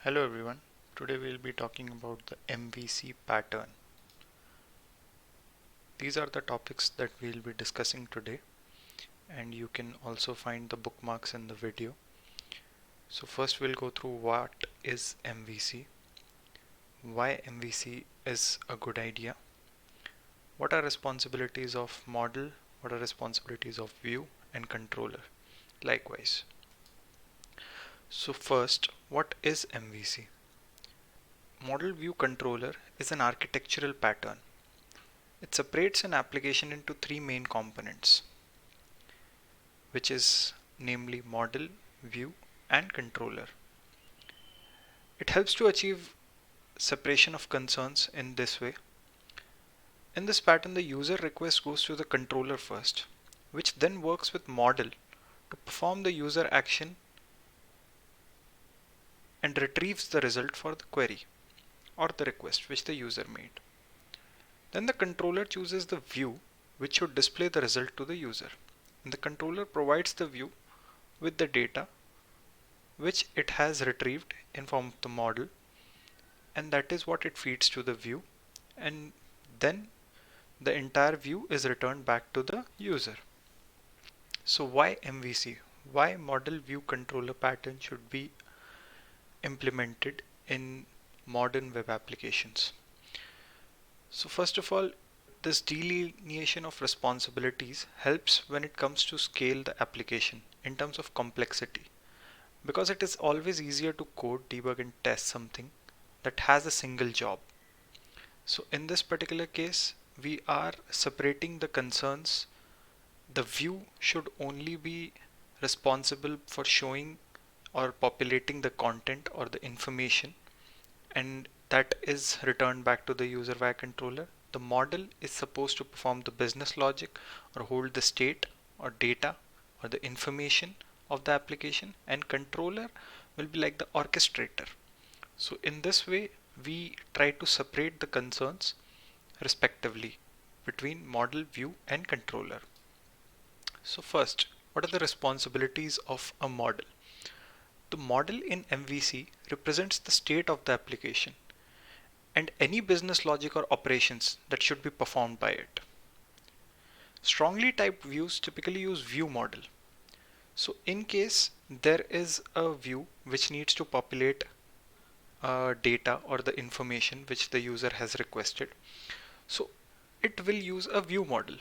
Hello everyone. Today we'll be talking about the MVC pattern. These are the topics that we'll be discussing today, and you can also find the bookmarks in the video. So first we'll go through what is MVC, why MVC is a good idea, what are responsibilities of model, what are responsibilities of view and controller likewise. So first, what is MVC? Model View Controller is an architectural pattern. It separates an application into three main components, which is namely model, view, and controller. It helps to achieve separation of concerns in this way. In this pattern, the user request goes to the controller first, which then works with model to perform the user action and retrieves the result for the query or the request which the user made. Then the controller chooses the view which should display the result to the user. And the controller provides the view with the data which it has retrieved in form of the model, and that is what it feeds to the view, and then the entire view is returned back to the user. So why MVC? Why model view controller pattern should be implemented in modern web applications? So first of all, this delineation of responsibilities helps when it comes to scale the application in terms of complexity, because it is always easier to code, debug and test something that has a single job. So in this particular case, we are separating the concerns. The view should only be responsible for showing or populating the content or the information, and that is returned back to the user via controller. The model is supposed to perform the business logic or hold the state or data or the information of the application, and controller will be like the orchestrator. So in this way we try to separate the concerns respectively between model, view and controller. So first, what are the responsibilities of a model? The model in MVC represents the state of the application and any business logic or operations that should be performed by it. Strongly typed views typically use view model. So in case there is a view which needs to populate data or the information which the user has requested, so it will use a view model,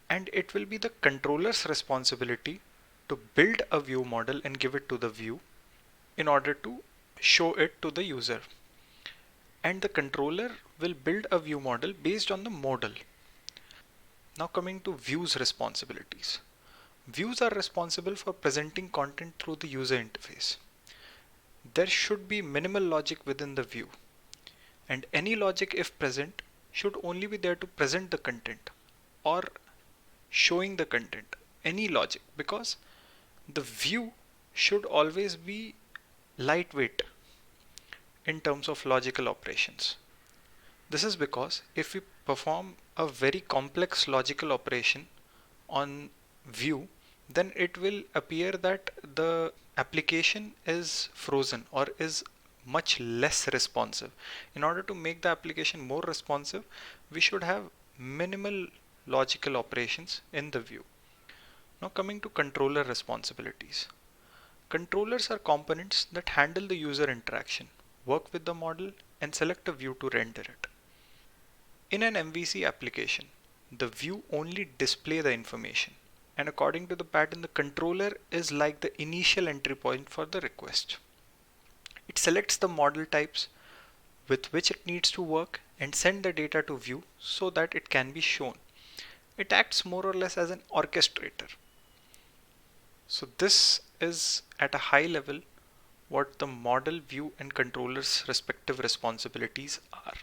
and it will be the controller's responsibility to build a view model and give it to the view in order to show it to the user. And the controller will build a view model based on the model. Now coming to views responsibilities. Views are responsible for presenting content through the user interface. There should be minimal logic within the view, and any logic, if present, should only be there to present the content or showing the content. Any logic, because the view should always be lightweight in terms of logical operations. This is because if we perform a very complex logical operation on view, then it will appear that the application is frozen or is much less responsive. In order to make the application more responsive, we should have minimal logical operations in the view. Now coming to controller responsibilities. Controllers are components that handle the user interaction, work with the model and select a view to render it. In an MVC application, the view only displays the information, and according to the pattern, the controller is like the initial entry point for the request. It selects the model types with which it needs to work and send the data to view so that it can be shown. It acts more or less as an orchestrator. So this is at a high level what the model, view and controller's respective responsibilities are.